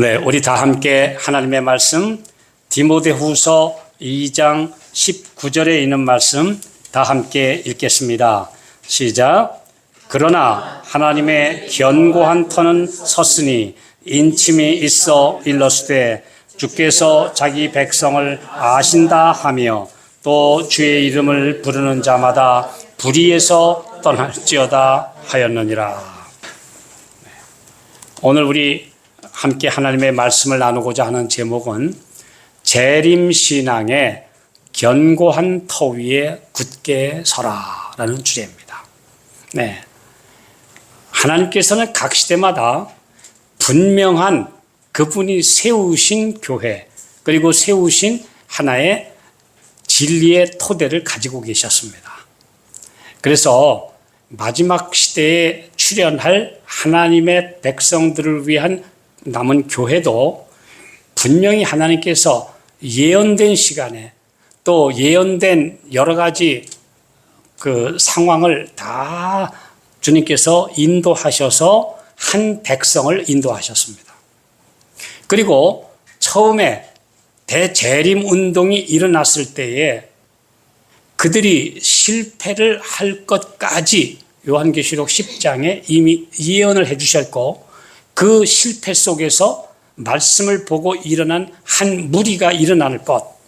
네, 우리 다 함께 하나님의 말씀 디모데후서 2장 19절에 있는 말씀 다 함께 읽겠습니다. 시작. 그러나 하나님의 견고한 터는 섰으니 인침이 있어 일러스되 주께서 자기 백성을 아신다 하며 또 주의 이름을 부르는 자마다 불의에서 떠날지어다 하였느니라. 오늘 우리 함께 하나님의 말씀을 나누고자 하는 제목은 재림신앙의 견고한 터 위에 굳게 서라라는 주제입니다. 네, 하나님께서는 각 시대마다 분명한 그분이 세우신 교회 그리고 세우신 하나의 진리의 토대를 가지고 계셨습니다. 그래서 마지막 시대에 출현할 하나님의 백성들을 위한 남은 교회도 분명히 하나님께서 예언된 시간에 또 예언된 여러 가지 그 상황을 다 주님께서 인도하셔서 한 백성을 인도하셨습니다. 그리고 처음에 대재림 운동이 일어났을 때에 그들이 실패를 할 것까지 요한계시록 10장에 이미 예언을 해 주셨고 그 실패 속에서 말씀을 보고 일어난 한 무리가 일어날 것.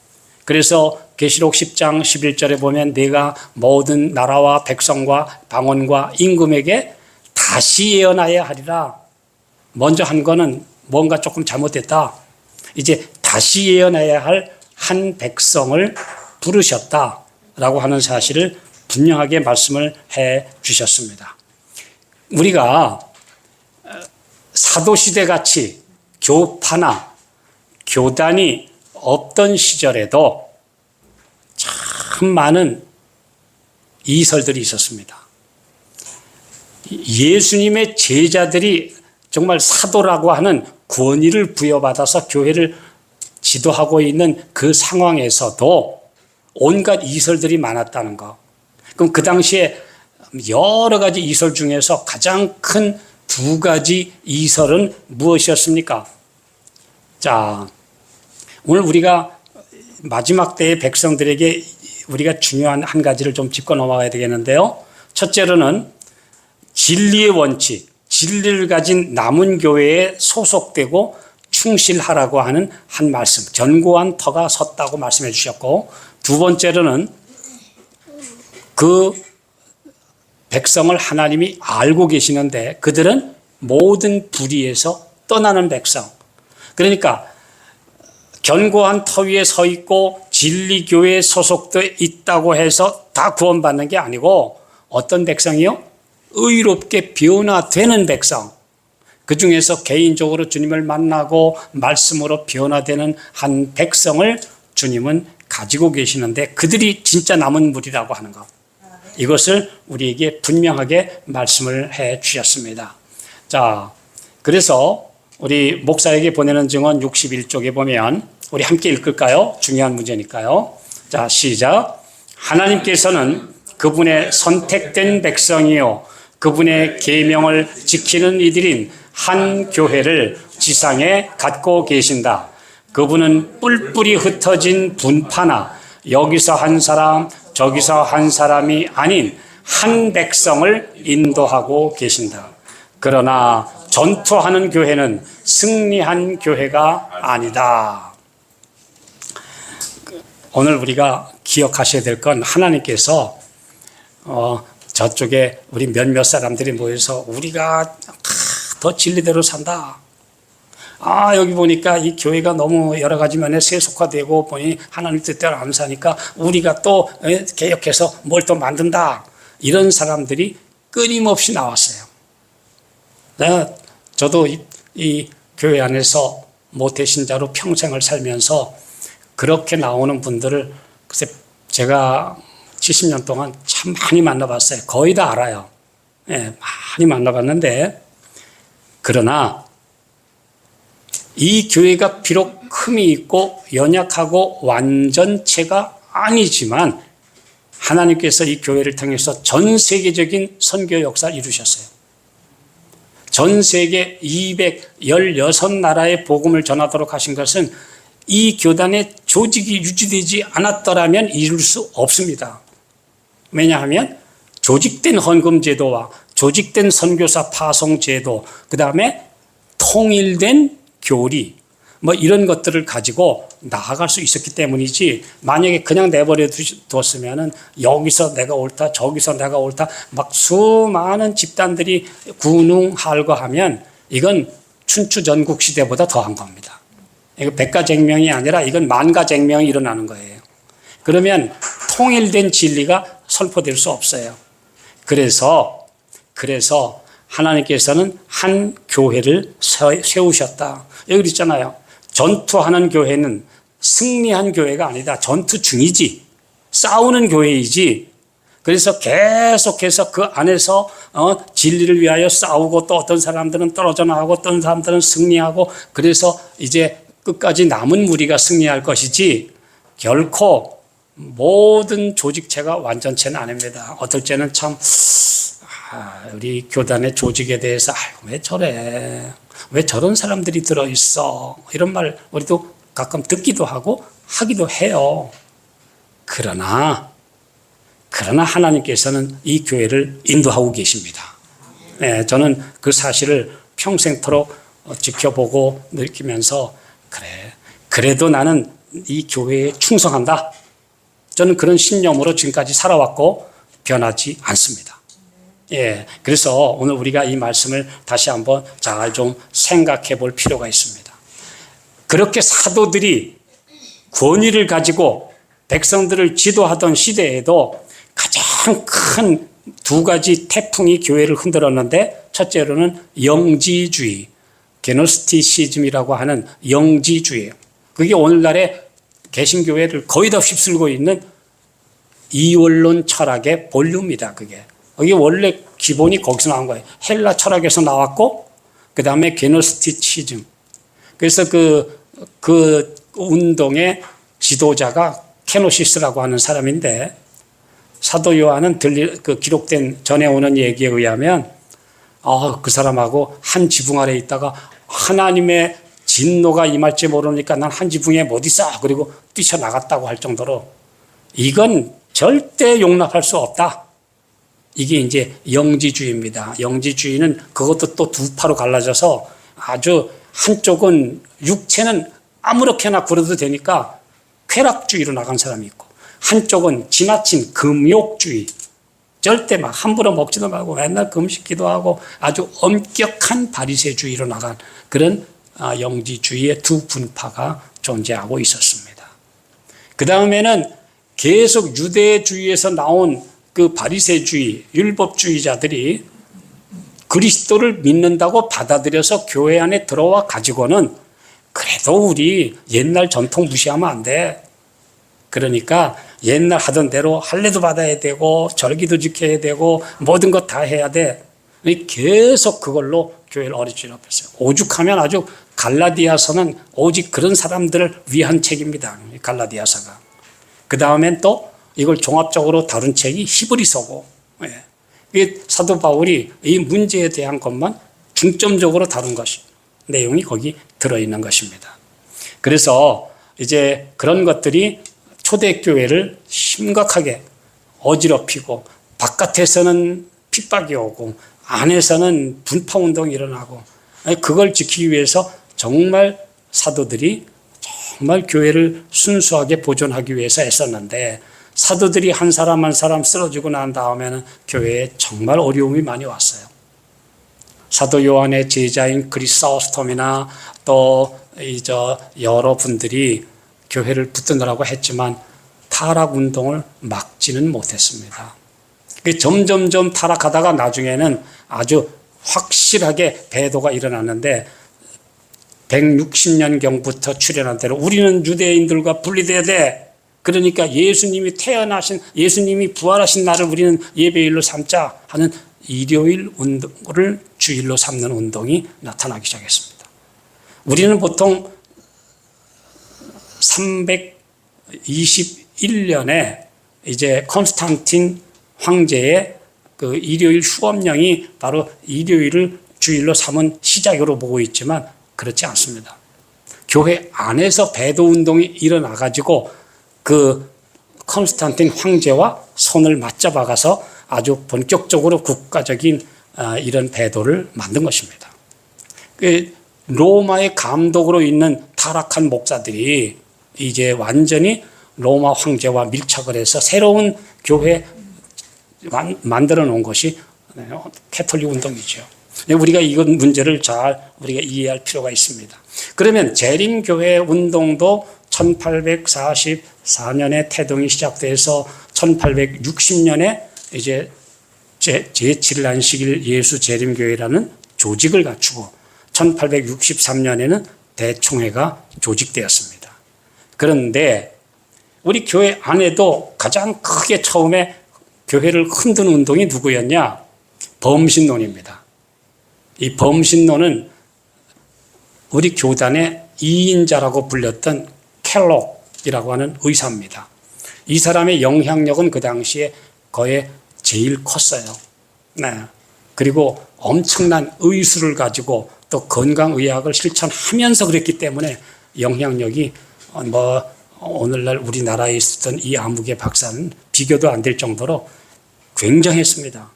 그래서 계시록 10장 11절에 보면 내가 모든 나라와 백성과 방언과 임금에게 다시 예언하여야 하리라. 먼저 한 거는 뭔가 조금 잘못됐다. 이제 다시 예언해야 할 한 백성을 부르셨다라고 하는 사실을 분명하게 말씀을 해 주셨습니다. 우리가 사도시대 같이 교파나 교단이 없던 시절에도 참 많은 이설들이 있었습니다. 예수님의 제자들이 정말 사도라고 하는 권위를 부여받아서 교회를 지도하고 있는 그 상황에서도 온갖 이설들이 많았다는 거. 그럼 그 당시에 여러 가지 이설 중에서 가장 큰 두 가지 이설은 무엇이었습니까? 자, 오늘 우리가 마지막 때의 백성들에게 우리가 중요한 한 가지를 좀 짚고 넘어가야 되겠는데요. 첫째로는 진리의 원칙, 진리를 가진 남은 교회에 소속되고 충실하라고 하는 한 말씀, 견고한 터가 섰다고 말씀해 주셨고, 두 번째로는 그 백성을 하나님이 알고 계시는데 그들은 모든 불의에서 떠나는 백성. 그러니까 견고한 터 위에 서 있고 진리교회에 소속돼 있다고 해서 다 구원받는 게 아니고 어떤 백성이요? 의롭게 변화되는 백성. 그 중에서 개인적으로 주님을 만나고 말씀으로 변화되는 한 백성을 주님은 가지고 계시는데 그들이 진짜 남은 무리라고 하는 것. 이것을 우리에게 분명하게 말씀을 해 주셨습니다. 자, 그래서 우리 목사에게 보내는 증언 61쪽에 보면 우리 함께 읽을까요? 중요한 문제니까요. 자, 시작. 하나님께서는 그분의 선택된 백성이요 그분의 계명을 지키는 이들인 한 교회를 지상에 갖고 계신다. 그분은 뿔뿔이 흩어진 분파나 여기서 한 사람 저기서 한 사람이 아닌 한 백성을 인도하고 계신다. 그러나 전투하는 교회는 승리한 교회가 아니다. 오늘 우리가 기억하셔야 될 건 하나님께서 저쪽에 우리 몇몇 사람들이 모여서 우리가 더 진리대로 산다. 여기 보니까 이 교회가 너무 여러 가지 면에 세속화되고 보니 하나님 뜻대로 안 사니까 우리가 또 개혁해서 뭘 또 만든다. 이런 사람들이 끊임없이 나왔어요. 저도 이 교회 안에서 모태신자로 평생을 살면서 그렇게 나오는 분들을 글쎄 제가 70년 동안 참 많이 만나봤어요. 거의 다 알아요. 많이 만나봤는데 그러나 이 교회가 비록 흠이 있고 연약하고 완전체가 아니지만 하나님께서 이 교회를 통해서 전 세계적인 선교 역사를 이루셨어요. 전 세계 216나라에 복음을 전하도록 하신 것은 이 교단의 조직이 유지되지 않았더라면 이룰 수 없습니다. 왜냐하면 조직된 헌금 제도와 조직된 선교사 파송 제도, 그 다음에 통일된 교리, 뭐 이런 것들을 가지고 나아갈 수 있었기 때문이지, 만약에 그냥 내버려 두었으면은 여기서 내가 옳다, 저기서 내가 옳다, 막 수많은 집단들이 군웅할거하면 이건 춘추전국 시대보다 더한 겁니다. 이거 백가쟁명이 아니라 이건 만가쟁명이 일어나는 거예요. 그러면 통일된 진리가 선포될 수 없어요. 그래서 하나님께서는 한 교회를 세우셨다. 여기 있잖아요. 전투하는 교회는 승리한 교회가 아니다. 전투 중이지. 싸우는 교회이지. 그래서 계속해서 그 안에서 진리를 위하여 싸우고, 또 어떤 사람들은 떨어져 나가고 어떤 사람들은 승리하고, 그래서 이제 끝까지 남은 무리가 승리할 것이지, 결코 모든 조직체가 완전체는 아닙니다. 어떨 때는 참 우리 교단의 조직에 대해서 왜 저래, 왜 저런 사람들이 들어있어, 이런 말 우리도 가끔 듣기도 하고 하기도 해요. 그러나 하나님께서는 이 교회를 인도하고 계십니다. 네, 저는 그 사실을 평생토록 지켜보고 느끼면서, 그래도 나는 이 교회에 충성한다. 저는 그런 신념으로 지금까지 살아왔고 변하지 않습니다. 예, 그래서 오늘 우리가 이 말씀을 다시 한번 잘 좀 생각해 볼 필요가 있습니다. 그렇게 사도들이 권위를 가지고 백성들을 지도하던 시대에도 가장 큰 두 가지 태풍이 교회를 흔들었는데, 첫째로는 영지주의, 게노스티시즘이라고 하는 영지주의예요. 그게 오늘날의 개신교회를 거의 다 휩쓸고 있는 이원론 철학의 본류입니다. 그게 원래 기본이 거기서 나온 거예요. 헬라 철학에서 나왔고, 그 다음에 게노스티시즘. 그래서 그 운동의 지도자가 케노시스라고 하는 사람인데, 사도 요한은 기록된 전해 오는 얘기에 의하면 그 사람하고 한 지붕 아래 있다가 하나님의 진노가 임할지 모르니까 난 한 지붕에 못 있어, 그리고 뛰쳐나갔다고 할 정도로, 이건 절대 용납할 수 없다. 이게 이제 영지주의입니다. 영지주의는 그것도 또 두 파로 갈라져서, 아주 한쪽은 육체는 아무렇게나 굴어도 되니까 쾌락주의로 나간 사람이 있고, 한쪽은 지나친 금욕주의, 절대 막 함부로 먹지도 말고 맨날 금식 기도하고 아주 엄격한 바리새주의로 나간 그런 영지주의의 두 분파가 존재하고 있었습니다. 그 다음에는 계속 유대주의에서 나온 그 바리새주의, 율법주의자들이 그리스도를 믿는다고 받아들여서 교회 안에 들어와 가지고는, 그래도 우리 옛날 전통 무시하면 안 돼. 그러니까 옛날 하던 대로 할례도 받아야 되고 절기도 지켜야 되고 모든 것 다 해야 돼. 계속 그걸로 교회를 어리지럽혔어요. 오죽하면 아주 갈라디아서는 오직 그런 사람들을 위한 책입니다. 갈라디아서가. 그 다음엔 또 이걸 종합적으로 다룬 책이 히브리서고, 사도 바울이 이 문제에 대한 것만 중점적으로 다룬 것이, 내용이 거기 들어있는 것입니다. 그래서 이제 그런 것들이 초대교회를 심각하게 어지럽히고, 바깥에서는 핍박이 오고 안에서는 분파운동이 일어나고, 그걸 지키기 위해서 정말 사도들이 정말 교회를 순수하게 보존하기 위해서 애썼는데, 사도들이 한 사람 한 사람 쓰러지고 난 다음에는 교회에 정말 어려움이 많이 왔어요. 사도 요한의 제자인 그리스오스톰이나 또 여러 분들이 교회를 붙드느라고 했지만 타락운동을 막지는 못했습니다. 점점점 타락하다가 나중에는 아주 확실하게 배도가 일어났는데, 160년경부터 출현한 대로 우리는 유대인들과 분리돼야 돼. 그러니까 예수님이 부활하신 날을 우리는 예배일로 삼자 하는 일요일 운동을 주일로 삼는 운동이 나타나기 시작했습니다. 우리는 보통 321년에 이제 콘스탄틴 황제의 그 일요일 휴업령이 바로 일요일을 주일로 삼은 시작으로 보고 있지만 그렇지 않습니다. 교회 안에서 배도 운동이 일어나 가지고 그 콘스탄틴 황제와 손을 맞잡아가서 아주 본격적으로 국가적인 이런 배도를 만든 것입니다. 로마의 감독으로 있는 타락한 목사들이 이제 완전히 로마 황제와 밀착을 해서 새로운 교회 만들어 놓은 것이 캐톨릭 운동이죠. 우리가 이건 문제를 잘 우리가 이해할 필요가 있습니다. 그러면 재림교회 운동도 1844년에 태동이 시작돼서 1860년에 이제 제7난식일 예수 재림교회라는 조직을 갖추고 1863년에는 대총회가 조직되었습니다. 그런데 우리 교회 안에도 가장 크게 처음에 교회를 흔드는 운동이 누구였냐? 범신론입니다. 이 범신론은 우리 교단의 이인자라고 불렸던 켈록이라고 하는 의사입니다. 이 사람의 영향력은 그 당시에 거의 제일 컸어요. 네. 그리고 엄청난 의술을 가지고 또 건강의학을 실천하면서 그랬기 때문에 영향력이 오늘날 우리나라에 있었던 이 암흑의 박사는 비교도 안 될 정도로 굉장했습니다.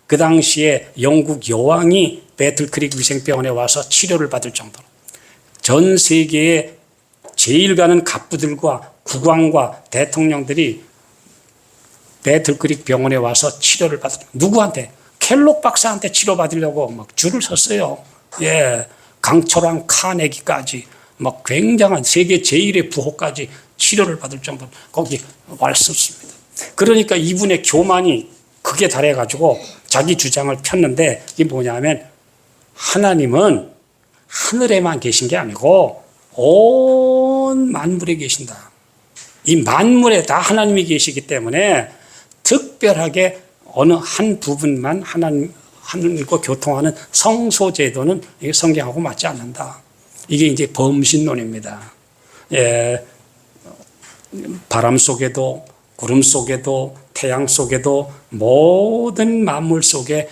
그 당시에 영국 여왕이 배틀크릭 위생병원에 와서 치료를 받을 정도로 전 세계의 제일 가는 갑부들과 국왕과 대통령들이 배틀크릭 병원에 와서 치료를 받을 누구한테? 켈록 박사한테 치료받으려고 막 줄을 섰어요. 예, 강철왕 카네기까지 막 굉장한 세계 제1의 부호까지 치료를 받을 정도로 거기 왔었습니다. 그러니까 이분의 교만이 극에 달해가지고 자기 주장을 폈는데 이게 뭐냐면 하나님은 하늘에만 계신 게 아니고 온 만물에 계신다. 이 만물에 다 하나님이 계시기 때문에 특별하게 어느 한 부분만 하늘과 교통하는 성소제도는 성경하고 맞지 않는다. 이게 이제 범신론입니다. 예, 바람 속에도 구름 속에도 태양 속에도 모든 만물 속에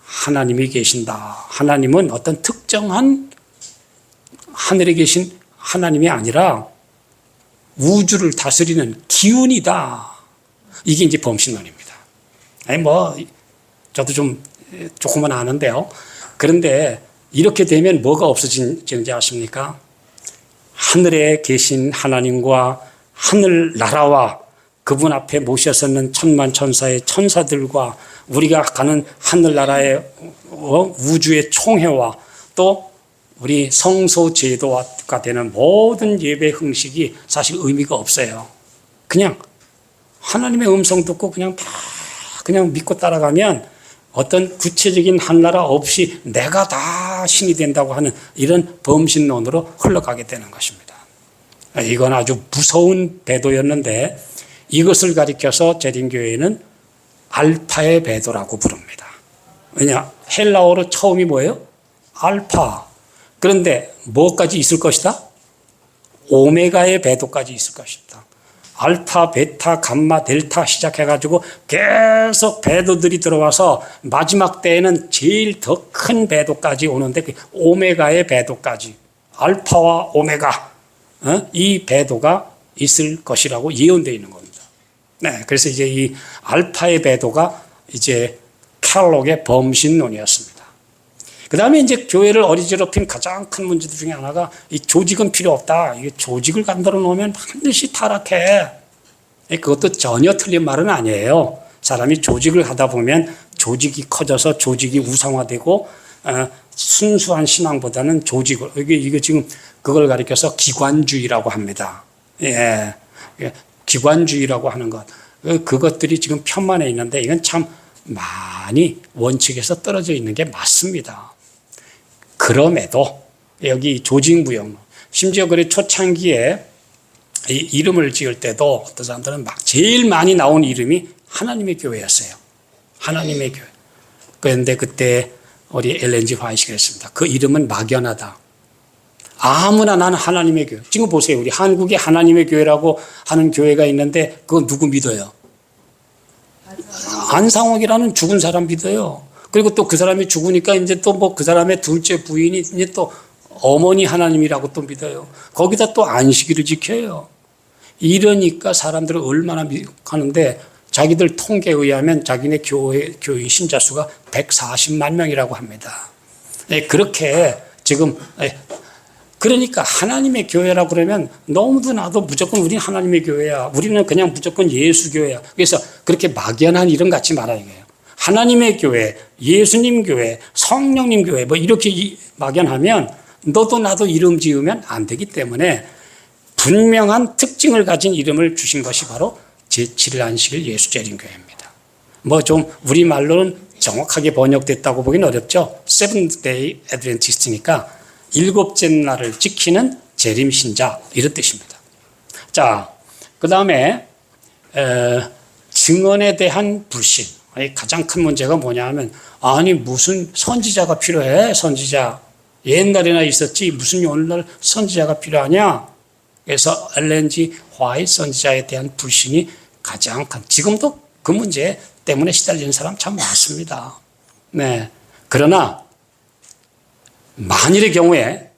하나님이 계신다. 하나님은 어떤 특정한 하늘에 계신 하나님이 아니라 우주를 다스리는 기운이다. 이게 이제 범신론입니다. 아니 저도 조금은 아는데요. 그런데 이렇게 되면 뭐가 없어지는지 아십니까? 하늘에 계신 하나님과 하늘나라와 그분 앞에 모셔서는 천만 천사의 천사들과 우리가 가는 하늘나라의 우주의 총회와 또 우리 성소 제도가 되는 모든 예배 형식이 사실 의미가 없어요. 그냥 하나님의 음성 듣고 그냥 믿고 따라가면 어떤 구체적인 한나라 없이 내가 다 신이 된다고 하는 이런 범신론으로 흘러가게 되는 것입니다. 이건 아주 무서운 배도였는데 이것을 가리켜서 재림교회는 알파의 배도라고 부릅니다. 왜냐? 헬라어로 처음이 뭐예요? 알파. 그런데 뭐까지 있을 것이다? 오메가의 배도까지 있을 것이다. 알파, 베타, 감마, 델타 시작해가지고 계속 배도들이 들어와서 마지막 때에는 제일 더 큰 배도까지 오는데 그 오메가의 배도까지 알파와 오메가 이 배도가 있을 것이라고 예언되어 있는 겁니다. 네, 그래서 이제 이 알파의 배도가 이제 켈록의 범신론이었습니다. 그 다음에 이제 교회를 어리지럽힌 가장 큰 문제 중에 하나가 이 조직은 필요 없다. 이게 조직을 만들어 놓으면 반드시 타락해. 그것도 전혀 틀린 말은 아니에요. 사람이 조직을 하다 보면 조직이 커져서 조직이 우상화되고 순수한 신앙보다는 조직을 이게 지금 그걸 가리켜서 기관주의라고 합니다. 예, 기관주의라고 하는 것 그것들이 지금 편만에 있는데 이건 참 많이 원칙에서 떨어져 있는 게 맞습니다. 그럼에도 여기 조직무용 심지어 그래 초창기에 이 이름을 지을 때도 어떤 사람들은 막 제일 많이 나온 이름이 하나님의 교회였어요. 하나님의 교회. 그런데 그때 우리 엘렌 G 화이트가 했습니다. 그 이름은 막연하다. 아무나 나는 하나님의 교회. 지금 보세요. 우리 한국에 하나님의 교회라고 하는 교회가 있는데 그거 누구 믿어요? 안상옥이라는 죽은 사람 믿어요. 그리고 또 그 사람이 죽으니까 이제 또 뭐 그 사람의 둘째 부인이 이제 또 어머니 하나님이라고 또 믿어요. 거기다 또 안식일을 지켜요. 이러니까 사람들은 얼마나 하는데 자기들 통계에 의하면 자기네 교인 신자 수가 140만 명이라고 합니다. 네, 그렇게 지금 그러니까 하나님의 교회라고 그러면 너무도 나도 무조건 우리는 하나님의 교회야. 우리는 그냥 무조건 예수 교회야. 그래서 그렇게 막연한 이름 갖지 말아야 해요. 하나님의 교회, 예수님 교회, 성령님 교회 뭐 이렇게 막연하면 너도 나도 이름 지으면 안 되기 때문에 분명한 특징을 가진 이름을 주신 것이 바로 제7일 안식일 예수 재림교회입니다. 뭐 좀 우리말로는 정확하게 번역됐다고 보기는 어렵죠. Seventh Day Adventist니까 일곱째 날을 지키는 재림신자 이런 뜻입니다. 자, 그 다음에 증언에 대한 불신. 가장 큰 문제가 뭐냐 하면 아니 무슨 선지자가 필요해 선지자. 옛날에나 있었지 무슨 오늘날 선지자가 필요하냐. 그래서 엘렌지 화이트 선지자에 대한 불신이 가장 큰 지금도 그 문제 때문에 시달리는 사람 참 많습니다. 네. 그러나 만일의 경우에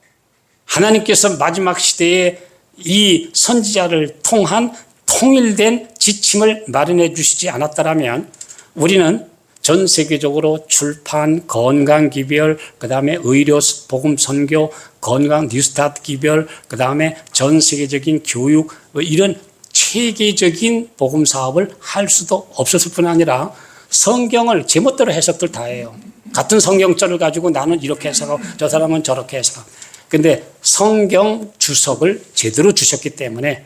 하나님께서 마지막 시대에 이 선지자를 통한 통일된 지침을 마련해 주시지 않았더라면 우리는 전 세계적으로 출판, 건강 기별, 그 다음에 의료, 복음 선교, 건강 뉴스타트 기별, 그 다음에 전 세계적인 교육 이런 체계적인 복음 사업을 할 수도 없었을 뿐 아니라 성경을 제멋대로 해석들 다 해요. 같은 성경절을 가지고 나는 이렇게 해석하고 저 사람은 저렇게 해석하고. 근데 성경 주석을 제대로 주셨기 때문에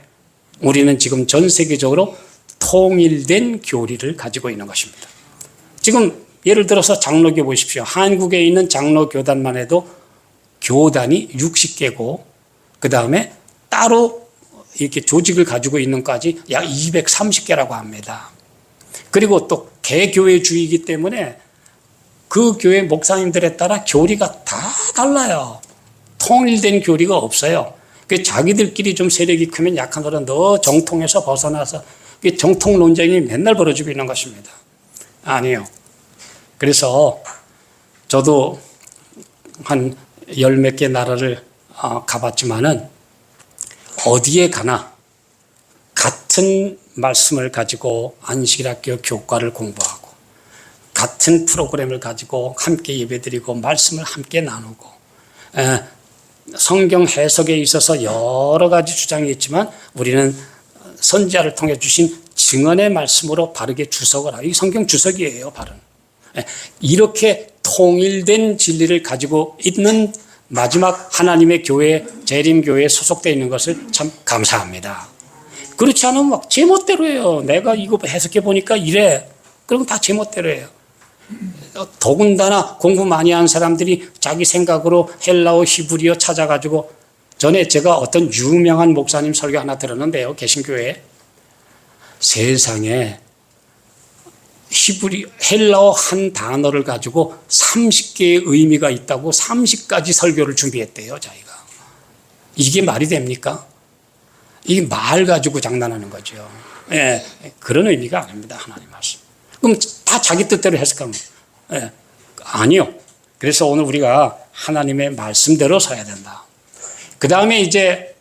우리는 지금 전 세계적으로 통일된 교리를 가지고 있는 것입니다. 지금 예를 들어서 장로교 보십시오. 한국에 있는 장로교단만 해도 교단이 60개고 그 다음에 따로 이렇게 조직을 가지고 있는 까지 약 230개라고 합니다. 그리고 또 개교회주의이기 때문에 그 교회 목사님들에 따라 교리가 다 달라요. 통일된 교리가 없어요. 자기들끼리 좀 세력이 크면 약한 사람 너 정통에서 벗어나서 정통 논쟁이 맨날 벌어지고 있는 것입니다. 아니요. 그래서 저도 한 열 몇 개 나라를 가봤지만은 어디에 가나 같은 말씀을 가지고 안식일학교 교과를 공부하고 같은 프로그램을 가지고 함께 예배드리고 말씀을 함께 나누고 성경 해석에 있어서 여러 가지 주장이 있지만 우리는 선지자를 통해 주신 증언의 말씀으로 바르게 주석을 하고 이 성경 주석이에요. 바른. 이렇게 통일된 진리를 가지고 있는 마지막 하나님의 교회 재림교회에 소속되어 있는 것을 참 감사합니다. 그렇지 않으면 막 제멋대로 해요. 내가 이거 해석해 보니까 이래. 그럼 다 제멋대로 해요. 더군다나 공부 많이 한 사람들이 자기 생각으로 헬라어 히브리어 찾아가지고 전에 제가 어떤 유명한 목사님 설교 하나 들었는데요. 개신교회에 세상에 헬라어 한 단어를 가지고 30개의 의미가 있다고 30가지 설교를 준비했대요. 자기가. 이게 말이 됩니까? 이게 말 가지고 장난하는 거죠. 예, 그런 의미가 아닙니다. 하나님 말씀. 그럼 다 자기 뜻대로 해석하면 아니요. 그래서 오늘 우리가 하나님의 말씀대로 서야 된다. 그 다음에 이제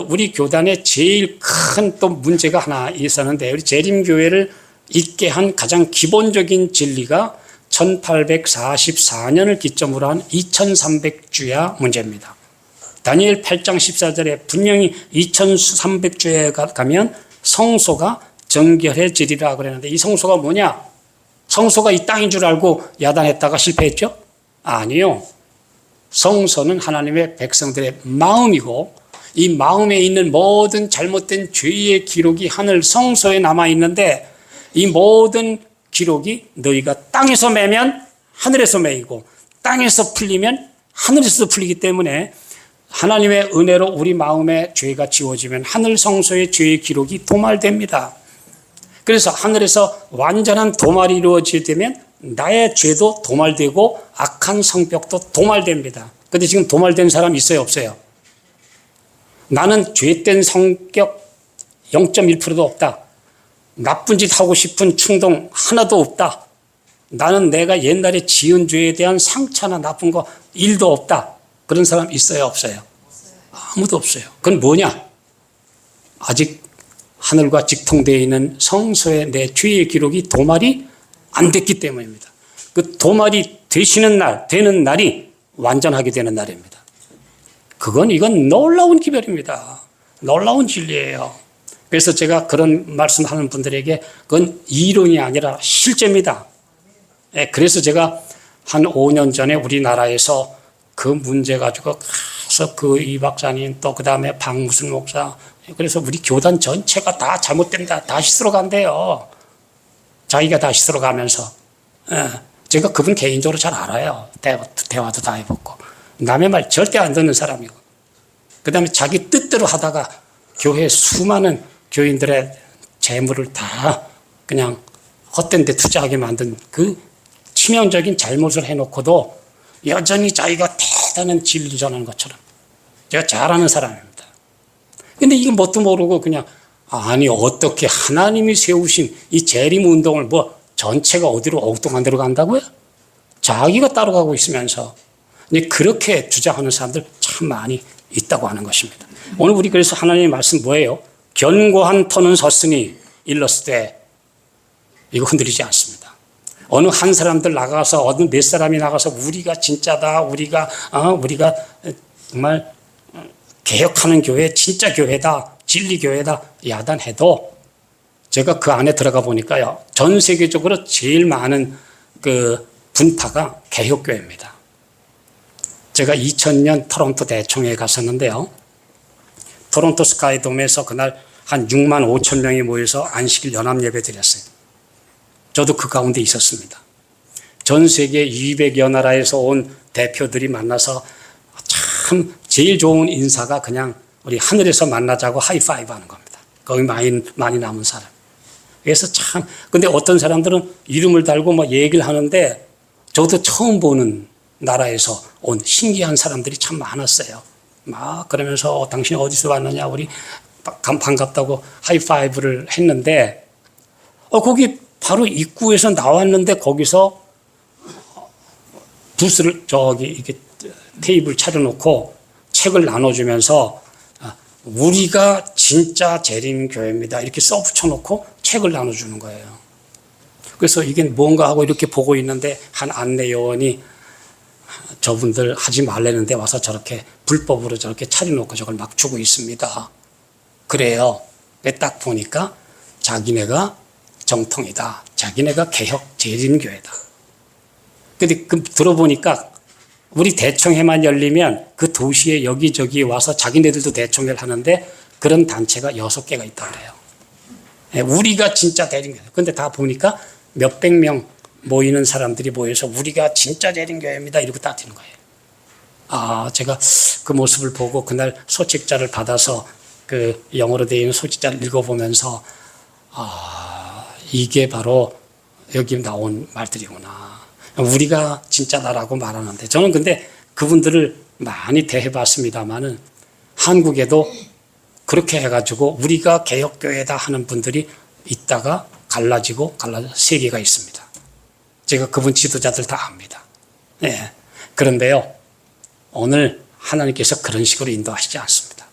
우리 교단에 제일 큰 또 문제가 하나 있었는데 우리 재림교회를 있게 한 가장 기본적인 진리가 1844년을 기점으로 한 2300주야 문제입니다. 다니엘 8장 14절에 분명히 2300주에 가면 성소가 정결해지리라 그랬는데 이 성소가 뭐냐? 성소가 이 땅인 줄 알고 야단했다가 실패했죠? 아니요. 성소는 하나님의 백성들의 마음이고 이 마음에 있는 모든 잘못된 죄의 기록이 하늘 성소에 남아있는데 이 모든 기록이 너희가 땅에서 매면 하늘에서 매이고 땅에서 풀리면 하늘에서 풀리기 때문에 하나님의 은혜로 우리 마음의 죄가 지워지면 하늘 성소의 죄의 기록이 도말됩니다. 그래서 하늘에서 완전한 도말이 이루어지게 되면 나의 죄도 도말되고 악한 성격도 도말됩니다. 그런데 지금 도말된 사람 있어요? 없어요? 나는 죄된 성격 0.1%도 없다. 나쁜 짓 하고 싶은 충동 하나도 없다. 나는 내가 옛날에 지은 죄에 대한 상처나 나쁜 거 일도 없다. 그런 사람 있어요, 없어요? 아무도 없어요. 그건 뭐냐? 아직 하늘과 직통되어 있는 성소에 내 죄의 기록이 도말이 안 됐기 때문입니다. 그 도말이 되는 날이 완전하게 되는 날입니다. 이건 놀라운 기별입니다. 놀라운 진리예요. 그래서 제가 그런 말씀하는 분들에게 그건 이론이 아니라 실제입니다. 그래서 제가 한 5년 전에 우리나라에서 그 문제 가지고 가서 그 이 박사님 또 그 다음에 박무순 목사 그래서 우리 교단 전체가 다 잘못된다. 다 씻으러 간대요. 자기가 다 씻으러 가면서. 제가 그분 개인적으로 잘 알아요. 대화도 다 해봤고. 남의 말 절대 안 듣는 사람이고. 그 다음에 자기 뜻대로 하다가 교회 수많은 교인들의 재물을 다 그냥 헛된 데 투자하게 만든 그 치명적인 잘못을 해놓고도 여전히 자기가 대단한 진리를 전하는 것처럼 제가 잘 아는 사람입니다. 근데 이게 뭣도 모르고 그냥 아니 어떻게 하나님이 세우신 이 재림 운동을 뭐 전체가 어디로 엉뚱한 데로 간다고요? 자기가 따라가고 있으면서 그렇게 주장하는 사람들 참 많이 있다고 하는 것입니다. 오늘 우리 그래서 하나님의 말씀 뭐예요? 견고한 터는 섰으니 일렀을 이거 흔들리지 않습니다. 어느 한 사람들 나가서 어느 몇 사람이 나가서 우리가 진짜다 우리가 정말 개혁하는 교회 진짜 교회다 진리 교회다 야단해도 제가 그 안에 들어가 보니까요 전 세계적으로 제일 많은 그 분파가 개혁교회입니다. 제가 2000년 토론토 대총회에 갔었는데요. 토론토 스카이돔에서 그날 한 6만 5천 명이 모여서 안식일 연합 예배 드렸어요. 저도 그 가운데 있었습니다. 전 세계 200여 나라에서 온 대표들이 만나서 참 제일 좋은 인사가 그냥 우리 하늘에서 만나자고 하이파이브 하는 겁니다. 거기 많이 남은 사람. 그래서 참, 근데 어떤 사람들은 이름을 달고 뭐 얘기를 하는데 저도 처음 보는 나라에서 온 신기한 사람들이 참 많았어요. 막 그러면서 당신 어디서 왔느냐 우리 반갑다고 하이파이브를 했는데 거기 바로 입구에서 나왔는데 거기서 부스를 저기 이렇게 테이블 차려놓고 책을 나눠주면서 우리가 진짜 재림교회입니다 이렇게 써붙여놓고 책을 나눠주는 거예요. 그래서 이게 뭔가 하고 이렇게 보고 있는데 한 안내 요원이 저분들 하지 말라는데 와서 저렇게 불법으로 저렇게 차려놓고 저걸 막 주고 있습니다. 그래요. 딱 보니까 자기네가 정통이다. 자기네가 개혁 재림교회다. 근데 들어보니까 우리 대총회만 열리면 그 도시에 여기저기 와서 자기네들도 대총회를 하는데 그런 단체가 6개가 있다고 그래요. 우리가 진짜 재림교회. 근데 다 보니까 몇백 명 모이는 사람들이 모여서 우리가 진짜 재림교회입니다. 이러고 따지는 거예요. 제가 그 모습을 보고 그날 소책자를 받아서 그 영어로 되어 있는 소책자를 읽어보면서 이게 바로 여기 나온 말들이구나. 우리가 진짜다라고 말하는데 저는 근데 그분들을 많이 대해봤습니다만은 한국에도 그렇게 해가지고 우리가 개혁교회다 하는 분들이 있다가 갈라져 세 개가 있습니다. 제가 그분 지도자들 다 압니다. 네. 그런데요, 오늘 하나님께서 그런 식으로 인도하시지 않습니다.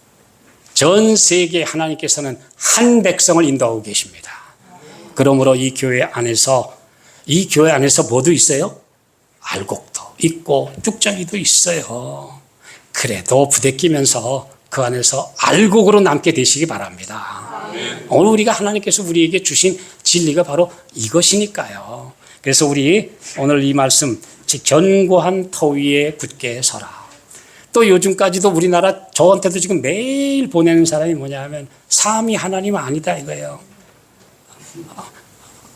전 세계 하나님께서는 한 백성을 인도하고 계십니다. 그러므로 이 교회 안에서 뭐도 있어요? 알곡도 있고 쭉정이도 있어요. 그래도 부대끼면서 그 안에서 알곡으로 남게 되시기 바랍니다. 오늘 우리가 하나님께서 우리에게 주신 진리가 바로 이것이니까요. 그래서 우리 오늘 이 말씀 견고한 터 위에 굳게 서라. 또 요즘까지도 우리나라 저한테도 지금 매일 보내는 사람이 뭐냐 하면 삼위 하나님 아니다 이거예요.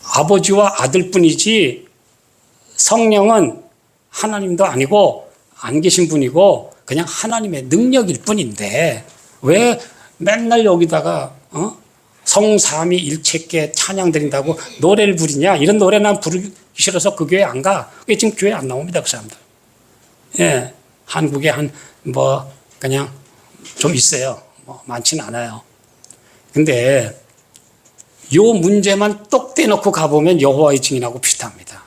아버지와 아들뿐이지 성령은 하나님도 아니고 안 계신 분이고 그냥 하나님의 능력일 뿐인데 왜 맨날 여기다가 성삼위 일체께 찬양 드린다고 노래를 부르냐. 이런 노래 난 부르기 싫어서 그 교회 안 가. 지금 교회 안 나옵니다 그 사람들. 예, 한국에 그냥 좀 있어요. 많지는 않아요. 근데 요 문제만 똑 떼놓고 가보면 여호와의 증인하고 비슷합니다.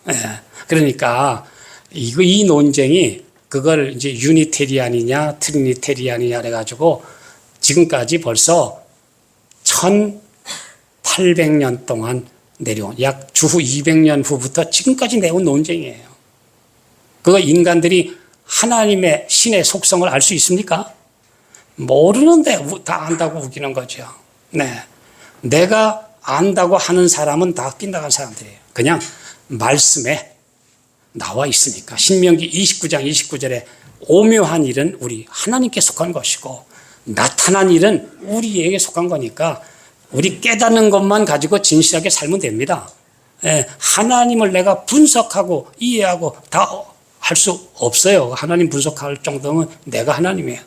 예. 그러니까 이 논쟁이 그걸 이제 유니테리안이냐 트리니테리안이냐 그래가지고 지금까지 벌써 1800년 동안 내려온 약 주후 200년 후부터 지금까지 내온 논쟁이에요. 그거 인간들이 하나님의 신의 속성을 알 수 있습니까? 모르는데 다 안다고 우기는 거죠. 네. 내가 안다고 하는 사람은 다 빗나간 사람들이에요. 그냥 말씀에 나와 있으니까. 신명기 29장 29절에 오묘한 일은 우리 하나님께 속한 것이고 나타난 일은 우리에게 속한 거니까 우리 깨닫는 것만 가지고 진실하게 살면 됩니다. 예, 하나님을 내가 분석하고 이해하고 다 할 수 없어요. 하나님 분석할 정도면 내가 하나님이에요.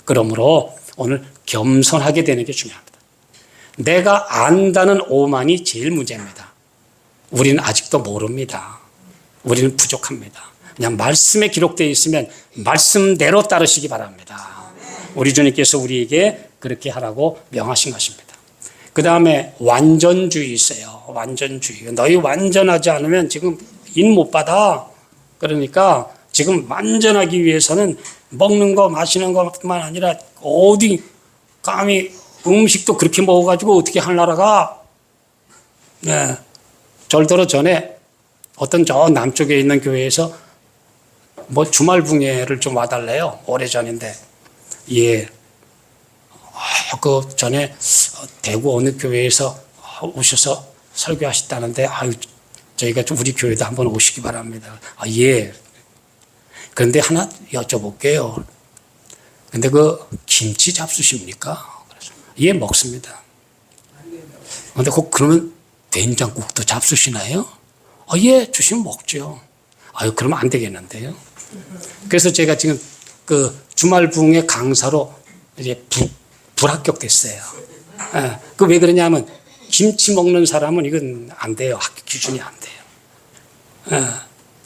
그러므로 오늘 겸손하게 되는 게 중요합니다. 내가 안다는 오만이 제일 문제입니다. 우리는 아직도 모릅니다. 우리는 부족합니다. 그냥 말씀에 기록되어 있으면 말씀대로 따르시기 바랍니다. 우리 주님께서 우리에게 그렇게 하라고 명하신 것입니다. 그 다음에 완전주의 있어요. 완전주의. 너희 완전하지 않으면 지금 인 못 받아. 그러니까 지금 완전하기 위해서는 먹는 거 마시는 것뿐만 아니라 어디 감히 음식도 그렇게 먹어가지고 어떻게 하나라가. 네. 절더러 전에 어떤 저 남쪽에 있는 교회에서 뭐 주말 붕예를 좀 와달래요. 오래전인데. 예. 그 전에 대구 어느 교회에서 오셔서 설교하셨다는데, 아유, 저희가 좀 우리 교회도 한번 오시기 바랍니다. 아, 예. 그런데 하나 여쭤볼게요. 근데 그 김치 잡수십니까? 그래서 예, 먹습니다. 근데 그러면 된장국도 잡수시나요? 아, 예, 주시면 먹죠. 아유, 그러면 안 되겠는데요. 그래서 제가 지금 그 주말 붕의 강사로 이제 불합격됐어요. 예, 그 왜 그러냐면 김치 먹는 사람은 이건 안 돼요. 학교 기준이 안 돼요. 예,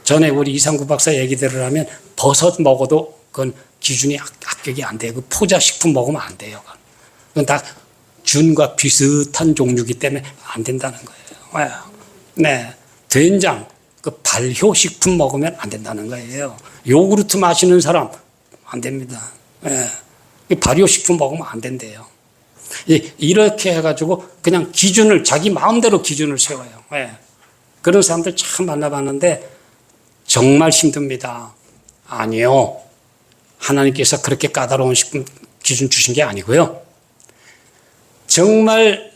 전에 우리 이상구 박사 얘기대로 하면 버섯 먹어도 그건 기준이 합격이 안 돼요. 그 포자식품 먹으면 안 돼요. 그건 다 균과 비슷한 종류이기 때문에 안 된다는 거예요. 예, 네, 된장, 그 발효식품 먹으면 안 된다는 거예요. 요구르트 마시는 사람 안 됩니다. 예, 발효식품 먹으면 안 된대요. 이렇게 해가지고 그냥 기준을 자기 마음대로 기준을 세워요. 예. 그런 사람들 참 만나봤는데 정말 힘듭니다. 아니요. 하나님께서 그렇게 까다로운 식품 기준 주신 게 아니고요. 정말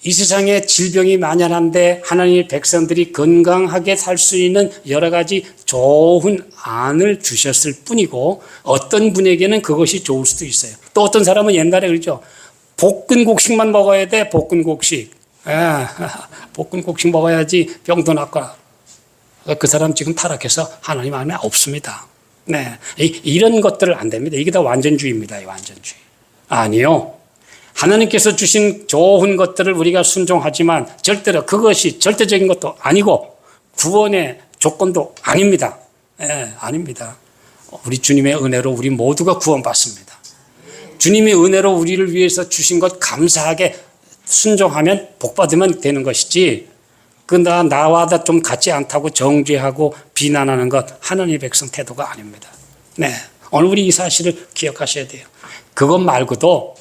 이 세상에 질병이 만연한데 하나님의 백성들이 건강하게 살 수 있는 여러 가지 좋은 안을 주셨을 뿐이고 어떤 분에게는 그것이 좋을 수도 있어요. 또 어떤 사람은 옛날에 그러죠. 볶은 곡식만 먹어야 돼. 볶은 곡식. 볶은 곡식 먹어야지 병도 낫고. 그 사람 지금 타락해서 하나님 안에 없습니다. 네, 이런 것들을 안 됩니다. 이게 다 완전주의입니다. 이 완전주의. 아니요. 하나님께서 주신 좋은 것들을 우리가 순종하지만 절대로 그것이 절대적인 것도 아니고 구원의 조건도 아닙니다. 아닙니다. 우리 주님의 은혜로 우리 모두가 구원받습니다. 주님의 은혜로 우리를 위해서 주신 것 감사하게 순종하면 복받으면 되는 것이지, 나와 좀 같지 않다고 정죄하고 비난하는 것 하나님의 백성 태도가 아닙니다. 네, 오늘 우리 이 사실을 기억하셔야 돼요. 그것 말고도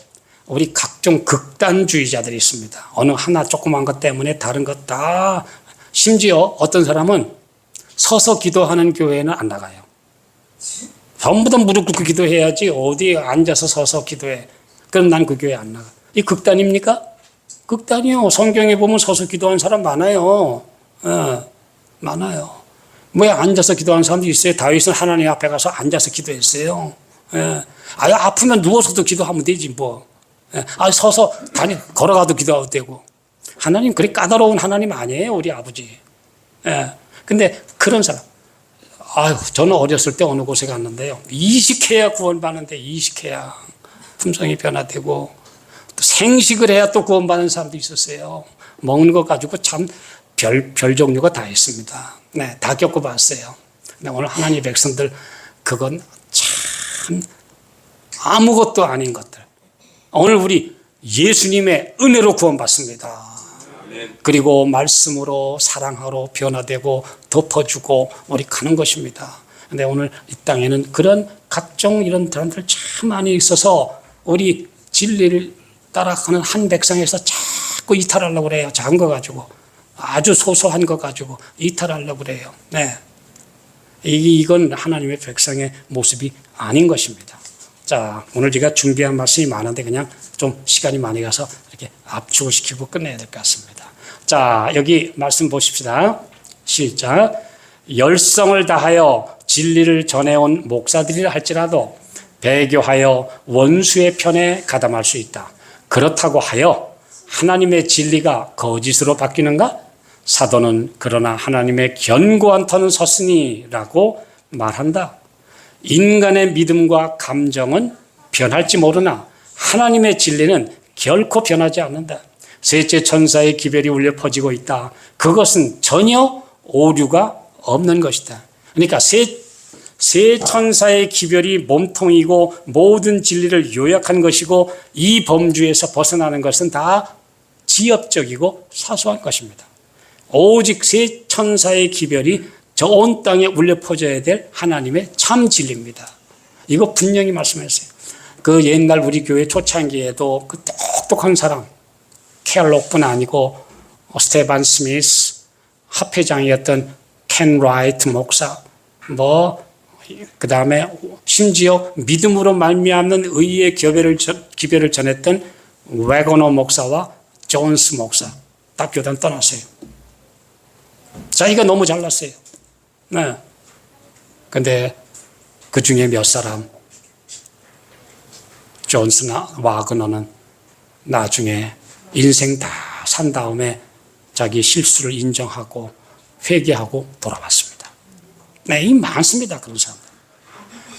우리 각종 극단주의자들이 있습니다. 어느 하나 조그만 것 때문에 다른 것 다, 심지어 어떤 사람은 서서 기도하는 교회는 안 나가요. 전부 다 무릎 꿇고 기도해야지 어디에 앉아서 서서 기도해. 그럼 난 그 교회 안 나가. 이 극단입니까? 극단이요. 성경에 보면 서서 기도하는 사람 많아요. 많아요. 왜 앉아서 기도하는 사람도 있어요. 다윗은 하나님 앞에 가서 앉아서 기도했어요. 아프면 누워서도 기도하면 되지 뭐. 서서 걸어가도 기도해도 되고. 하나님 그리 까다로운 하나님 아니에요. 우리 아버지. 근데 그런 사람. 저는 어렸을 때 어느 곳에 갔는데요. 이식해야 구원받는데, 이식해야 품성이 변화되고 또 생식을 해야 또 구원받는 사람도 있었어요. 먹는 것 가지고 참 별 종류가 다 있습니다. 네, 다 겪어봤어요. 근데 오늘 하나님의 백성들 그건 참 아무것도 아닌 것들. 오늘 우리 예수님의 은혜로 구원받습니다. 그리고 말씀으로 사랑하러 변화되고 덮어주고 우리 가는 것입니다. 근데 오늘 이 땅에는 그런 각종 이런 사람들 참 많이 있어서 우리 진리를 따라가는 한 백성에서 자꾸 이탈하려고 그래요. 작은 거 가지고. 아주 소소한 거 가지고 이탈하려고 그래요. 네. 이건 하나님의 백성의 모습이 아닌 것입니다. 자, 오늘 제가 준비한 말씀이 많은데 그냥 좀 시간이 많이 가서 이렇게 압축을 시키고 끝내야 될 것 같습니다. 자, 여기 말씀 보십시다. 시작. 열성을 다하여 진리를 전해온 목사들이라 할지라도 배교하여 원수의 편에 가담할 수 있다. 그렇다고 하여 하나님의 진리가 거짓으로 바뀌는가? 사도는 그러나 하나님의 견고한 터는 섰으니 라고 말한다. 인간의 믿음과 감정은 변할지 모르나 하나님의 진리는 결코 변하지 않는다. 셋째 천사의 기별이 울려 퍼지고 있다. 그것은 전혀 오류가 없는 것이다. 그러니까 세 천사의 기별이 몸통이고 모든 진리를 요약한 것이고 이 범주에서 벗어나는 것은 다 지엽적이고 사소한 것입니다. 오직 세 천사의 기별이 저 온 땅에 울려 퍼져야 될 하나님의 참 진리입니다. 이거 분명히 말씀했어요. 그 옛날 우리 교회 초창기에도 그 똑똑한 사람 켈록뿐 아니고 스테반 스미스 합회장이었던 켄 라이트 목사 그 다음에 심지어 믿음으로 말미암는 의의 기별을 전했던 웨거너 목사와 존스 목사 딱 교단 떠났어요. 자기가 너무 잘났어요. 네. 근데 그 중에 몇 사람 존스나 와그너는 나중에 인생 다 산 다음에 자기 실수를 인정하고 회개하고 돌아왔습니다. 네, 이 많습니다. 그런 사람들.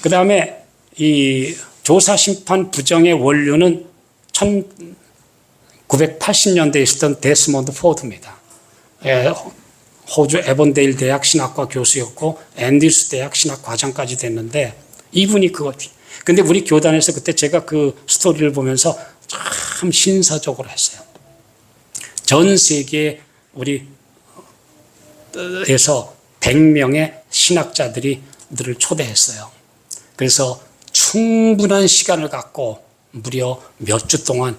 그 다음에 이 조사심판 부정의 원료는 1980년대에 있었던 데스몬드 포드입니다. 호주 에번데일 대학 신학과 교수였고 앤디스 대학 신학 과장까지 됐는데 이분이 근데 우리 교단에서 그때 제가 그 스토리를 보면서 참 신사적으로 했어요. 전 세계 우리 에서 100명의 신학자들을 초대했어요. 그래서 충분한 시간을 갖고 무려 몇 주 동안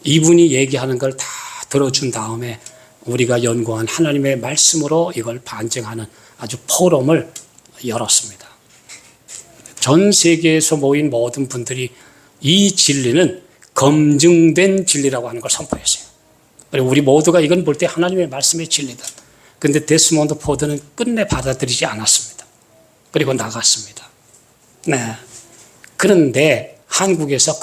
이분이 얘기하는 걸 다 들어준 다음에 우리가 연구한 하나님의 말씀으로 이걸 반증하는 아주 포럼을 열었습니다. 전 세계에서 모인 모든 분들이 이 진리는 검증된 진리라고 하는 걸 선포했어요. 그리고 우리 모두가 이건 볼 때 하나님의 말씀의 진리다. 그런데 데스몬드 포드는 끝내 받아들이지 않았습니다. 그리고 나갔습니다. 네. 그런데 한국에서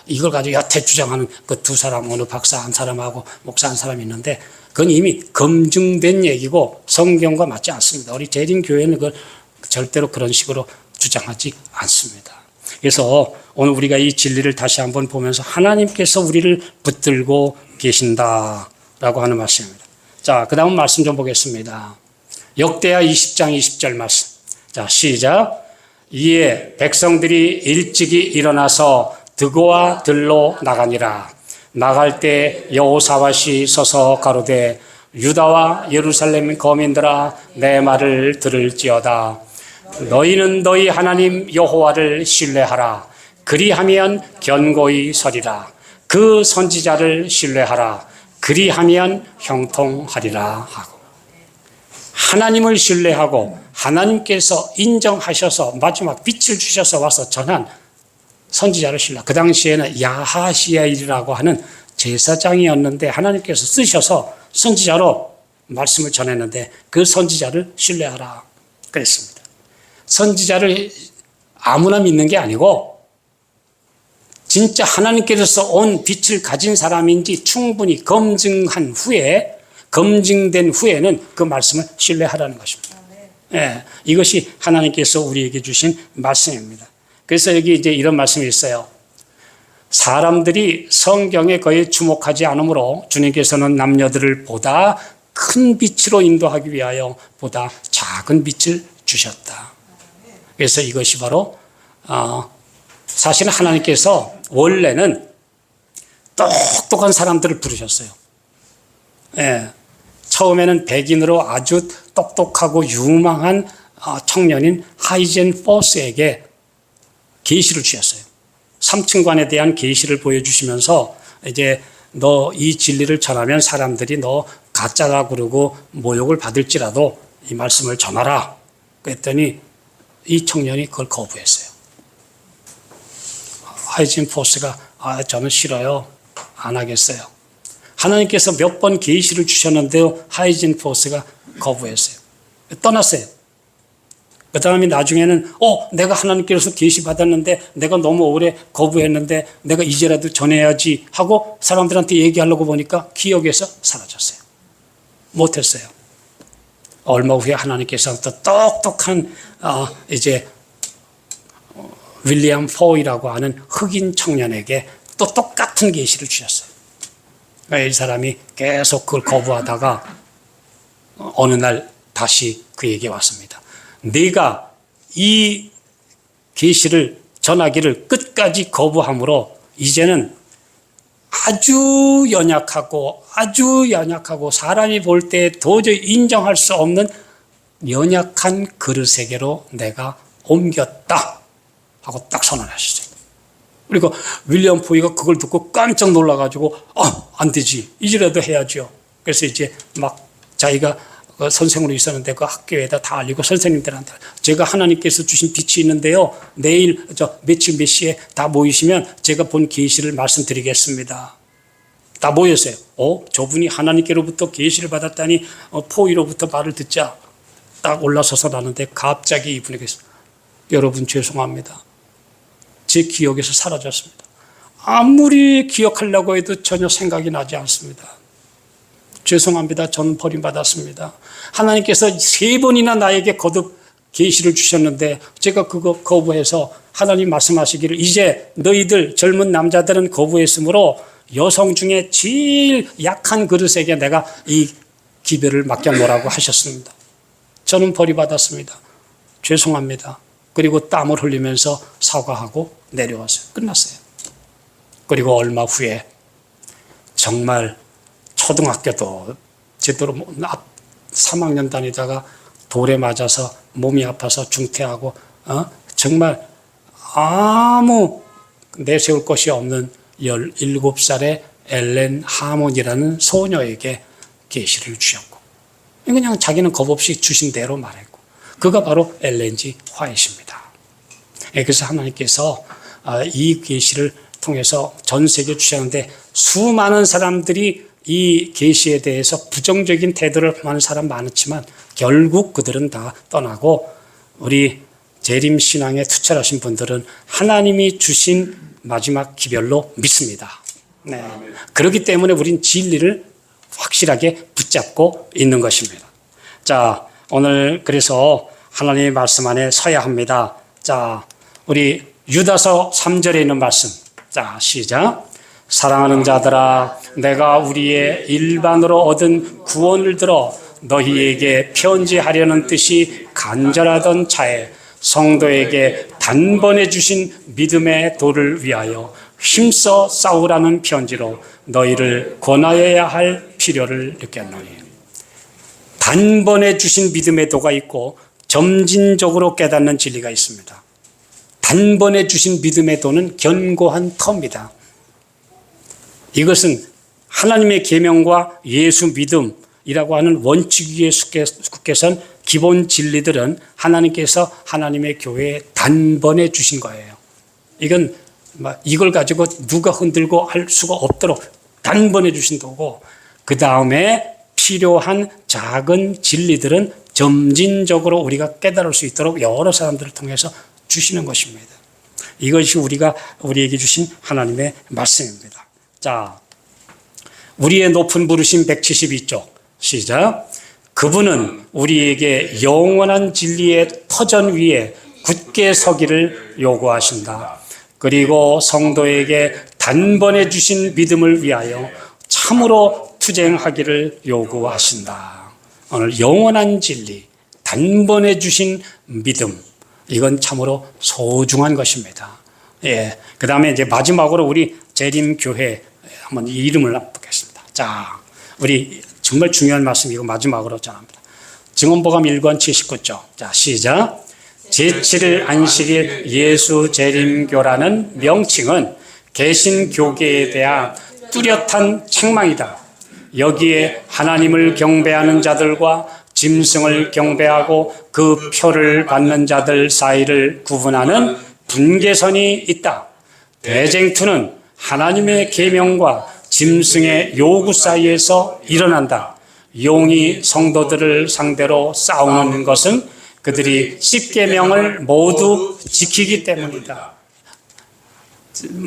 이걸 가지고 여태 주장하는 그 두 사람, 어느 박사 한 사람하고 목사 한 사람이 있는데 그건 이미 검증된 얘기고 성경과 맞지 않습니다. 우리 재림교회는 그걸 절대로 그런 식으로 주장하지 않습니다. 그래서 오늘 우리가 이 진리를 다시 한번 보면서 하나님께서 우리를 붙들고 계신다라고 하는 말씀입니다. 자, 그 다음 말씀 좀 보겠습니다. 역대하 20장 20절 말씀. 자, 시작. 이에 백성들이 일찍이 일어나서 드고와 들로 나가니라. 나갈 때 여호사밧이 서서 가로되 유다와 예루살렘 거민들아 내 말을 들을지어다. 너희는 너희 하나님 여호와를 신뢰하라. 그리하면 견고히 서리라. 그 선지자를 신뢰하라. 그리하면 형통하리라 하고. 하나님을 신뢰하고 하나님께서 인정하셔서 마지막 빛을 주셔서 와서 전한 선지자를 신뢰하라. 그 당시에는 야하시엘이라고 하는 제사장이었는데 하나님께서 쓰셔서 선지자로 말씀을 전했는데 그 선지자를 신뢰하라 그랬습니다. 선지자를 아무나 믿는 게 아니고 진짜 하나님께서 온 빛을 가진 사람인지 충분히 검증된 후에는 그 말씀을 신뢰하라는 것입니다. 네, 이것이 하나님께서 우리에게 주신 말씀입니다. 그래서 여기 이제 이런 말씀이 있어요. 사람들이 성경에 거의 주목하지 않으므로 주님께서는 남녀들을 보다 큰 빛으로 인도하기 위하여 보다 작은 빛을 주셨다. 그래서 이것이 바로 사실은 하나님께서 원래는 똑똑한 사람들을 부르셨어요. 예. 처음에는 백인으로 아주 똑똑하고 유망한 청년인 하이젠 포스에게 계시를 주셨어요. 삼층관에 대한 계시를 보여주시면서 이제 너 이 진리를 전하면 사람들이 너 가짜라 그러고 모욕을 받을지라도 이 말씀을 전하라. 그랬더니 이 청년이 그걸 거부했어요. 하이젠 포스가 저는 싫어요. 안 하겠어요. 하나님께서 몇 번 계시를 주셨는데요. 하이젠 포스가 거부했어요. 떠났어요. 그 다음에 나중에는 내가 하나님께서 계시 받았는데 내가 너무 오래 거부했는데 내가 이제라도 전해야지 하고 사람들한테 얘기하려고 보니까 기억에서 사라졌어요. 못했어요. 얼마 후에 하나님께서 또 똑똑한 이제 윌리엄 포이라고 하는 흑인 청년에게 또 똑같은 계시를 주셨어요. 이 사람이 계속 그걸 거부하다가 어느 날 다시 그에게 왔습니다. 네가 이 계시를 전하기를 끝까지 거부함으로 이제는 아주 연약하고 사람이 볼 때 도저히 인정할 수 없는 연약한 그릇에게로 내가 옮겼다 하고 딱 선언하셨어요. 그리고 윌리엄 포이가 그걸 듣고 깜짝 놀라가지고 안 되지, 이제라도 해야죠. 그래서 이제 막 자기가 선생으로 있었는데 그 학교에다 다 알리고 선생님들한테 제가 하나님께서 주신 빛이 있는데요. 내일 며칠 몇 시에 다 모이시면 제가 본 계시를 말씀드리겠습니다. 다 모였어요. 저분이 하나님께로부터 계시를 받았다니 포이로부터 말을 듣자 딱 올라서서 나는데 갑자기 이분에게 여러분 죄송합니다. 제 기억에서 사라졌습니다. 아무리 기억하려고 해도 전혀 생각이 나지 않습니다. 죄송합니다. 저는 버림받았습니다. 하나님께서 3번이나 나에게 거듭 계시를 주셨는데 제가 그거 거부해서 하나님 말씀하시기를 이제 너희들 젊은 남자들은 거부했으므로 여성 중에 제일 약한 그릇에게 내가 이 기별을 맡겨놓으라고 하셨습니다. 저는 버림받았습니다. 죄송합니다. 그리고 땀을 흘리면서 사과하고 내려왔어요. 끝났어요. 그리고 얼마 후에 정말 초등학교도 제대로 3학년 다니다가 돌에 맞아서 몸이 아파서 중퇴하고 정말 아무 내세울 것이 없는 17살의 엘렌 하몬이라는 소녀에게 계시를 주셨고 그냥 자기는 겁없이 주신 대로 말했고 그가 바로 엘렌 G 화이트입니다. 그래서 하나님께서 이 계시를 통해서 전 세계에 주셨는데 수많은 사람들이 이 계시에 대해서 부정적인 태도를 하는 사람 많았지만 결국 그들은 다 떠나고 우리 재림 신앙에 투철하신 분들은 하나님이 주신 마지막 기별로 믿습니다. 네. 그렇기 때문에 우린 진리를 확실하게 붙잡고 있는 것입니다. 자, 오늘 그래서 하나님의 말씀 안에 서야 합니다. 자, 우리 유다서 3절에 있는 말씀. 자, 시작. 사랑하는 자들아, 내가 우리의 일반으로 얻은 구원을 들어 너희에게 편지하려는 뜻이 간절하던 차에 성도에게 단번에 주신 믿음의 도를 위하여 힘써 싸우라는 편지로 너희를 권하여야 할 필요를 느꼈노니. 단번에 주신 믿음의 도가 있고 점진적으로 깨닫는 진리가 있습니다. 단번에 주신 믿음의 도는 견고한 터입니다. 이것은 하나님의 계명과 예수 믿음이라고 하는 원칙 위에 국계선 기본 진리들은 하나님께서 하나님의 교회에 단번에 주신 거예요. 이건 이걸 가지고 누가 흔들고 할 수가 없도록 단번에 주신 거고 그 다음에 필요한 작은 진리들은 점진적으로 우리가 깨달을 수 있도록 여러 사람들을 통해서 주시는 것입니다. 이것이 우리에게 주신 하나님의 말씀입니다. 자, 우리의 높은 부르심 172쪽 시작. 그분은 우리에게 영원한 진리의 터전 위에 굳게 서기를 요구하신다. 그리고 성도에게 단번에 주신 믿음을 위하여 참으로 투쟁하기를 요구하신다. 오늘 영원한 진리, 단번에 주신 믿음, 이건 참으로 소중한 것입니다. 예. 그 다음에 이제 마지막으로 우리 재림교회 한번 이름을 보겠습니다. 자, 우리 정말 중요한 말씀이고 마지막으로 전합니다. 증언보감 1권 79쪽. 자, 시작. 제7일 안식일 예수 재림교라는 명칭은 개신교계에 대한 뚜렷한 책망이다. 여기에 하나님을 경배하는 자들과 짐승을 경배하고 그 표를 받는 자들 사이를 구분하는 분계선이 있다. 대쟁투는 하나님의 계명과 짐승의 요구 사이에서 일어난다. 용이 성도들을 상대로 싸우는 것은 그들이 십계명을 모두 지키기 때문이다.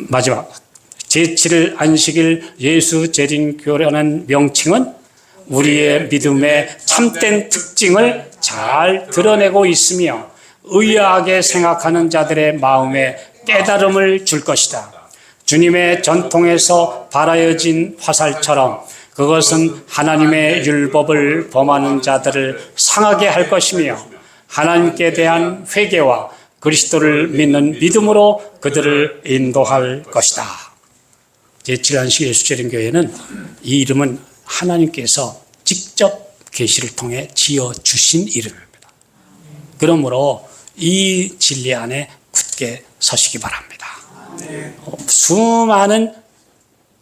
마지막. 제7일 안식일 예수 재림교라는 명칭은 우리의 믿음의 참된 특징을 잘 드러내고 있으며 의아하게 생각하는 자들의 마음에 깨달음을 줄 것이다. 주님의 전통에서 발하여진 화살처럼 그것은 하나님의 율법을 범하는 자들을 상하게 할 것이며 하나님께 대한 회개와 그리스도를 믿는 믿음으로 그들을 인도할 것이다. 제7안식 예수재림교회는 이 이름은 하나님께서 직접 계시를 통해 지어주신 이름입니다. 그러므로 이 진리 안에 굳게 서시기 바랍니다. 수많은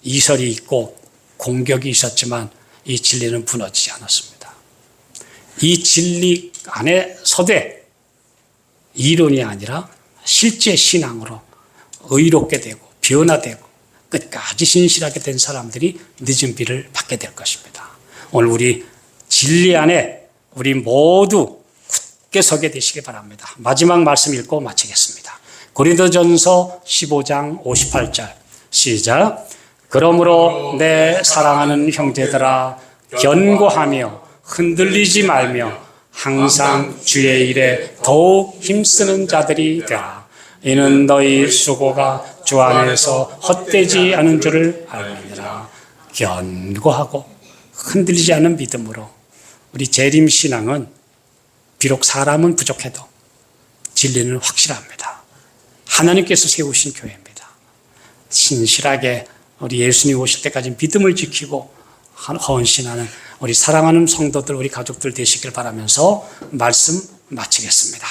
이설이 있고 공격이 있었지만 이 진리는 무너지지 않았습니다. 이 진리 안에 서되 이론이 아니라 실제 신앙으로 의롭게 되고 변화되고 끝까지 신실하게 된 사람들이 늦은 비를 받게 될 것입니다. 오늘 우리 진리 안에 우리 모두 굳게 서게 되시기 바랍니다. 마지막 말씀 읽고 마치겠습니다. 고린도전서 15장 58절 시작. 그러므로 내 사랑하는 형제들아 견고하며 흔들리지 말며 항상 주의 일에 더욱 힘쓰는 자들이 되라. 이는 너희 수고가 주 안에서 헛되지 않은 줄을 알미니라. 견고하고 흔들리지 않은 믿음으로 우리 재림신앙은 비록 사람은 부족해도 진리는 확실합니다. 하나님께서 세우신 교회입니다. 신실하게 우리 예수님 오실 때까지 믿음을 지키고 헌신하는 우리 사랑하는 성도들, 우리 가족들 되시길 바라면서 말씀 마치겠습니다.